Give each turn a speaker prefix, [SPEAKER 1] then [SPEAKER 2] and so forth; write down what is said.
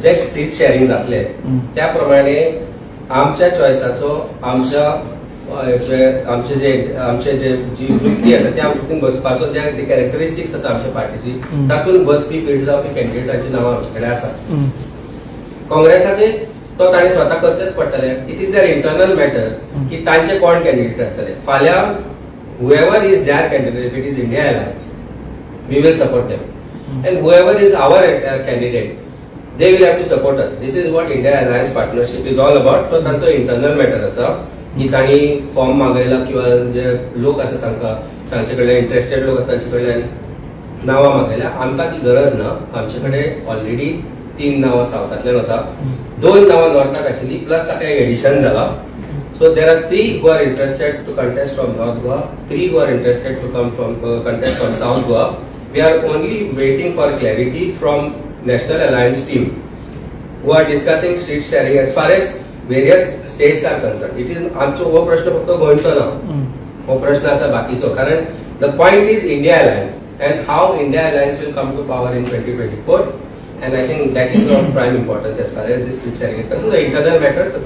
[SPEAKER 1] जे seat sharing जातले त्या प्रमाणे आमच्या चॉयसाचो आमचे जे जी वृत्ती आसा त्या वृत्तीन बसपाचो जे कॅरेक्टरिस्टिक्स आसा आमच्या पार्टीची तातूंत बसपी फीट जावपी कॅन्डिडेटांची नांवां आमचे कडेन आसा. काँग्रेसाकय तो ताणें स्वता करचेच पडटलें. It is their internal matter की तांचे कोण कॅन्डिडेट आसतले. फाल्यां whoever is their candidate, if it is India Alliance, we will support them. And whoever is our candidate, they will have to support us. This is what India Alliance partnership is all about. तो तांचो internal matter आसा की तांणी form मागयला किंवा जे लोक आसा तांचे कडल्यान इंटरेस्टेड लोक आसा तांचे कडल्यान नांवां मागयल्या. आमकां ती गरज ना. आमचे कडेन ऑलरेडी 3 नांवां सावथांतल्यान आसा. 2 नांवां नॉर्थाक आशिल्ली प्लस ताका एक एडिशन जाला. So there are 3 who are interested to contest from North Goa, 3 who are interested to come from contest from South Goa. We are only waiting for clarity from National Alliance team, who are discussing seat sharing as far as various states are concerned. It is आमचो हो प्रश्न फक्त गोंयचो ना. हो प्रश्न आसा बाकीचो. कारण the point is India Alliance and how India Alliance will come to power in 2024. And I think that is of prime importance as far as this seat sharing is concerned. So the internal matter, the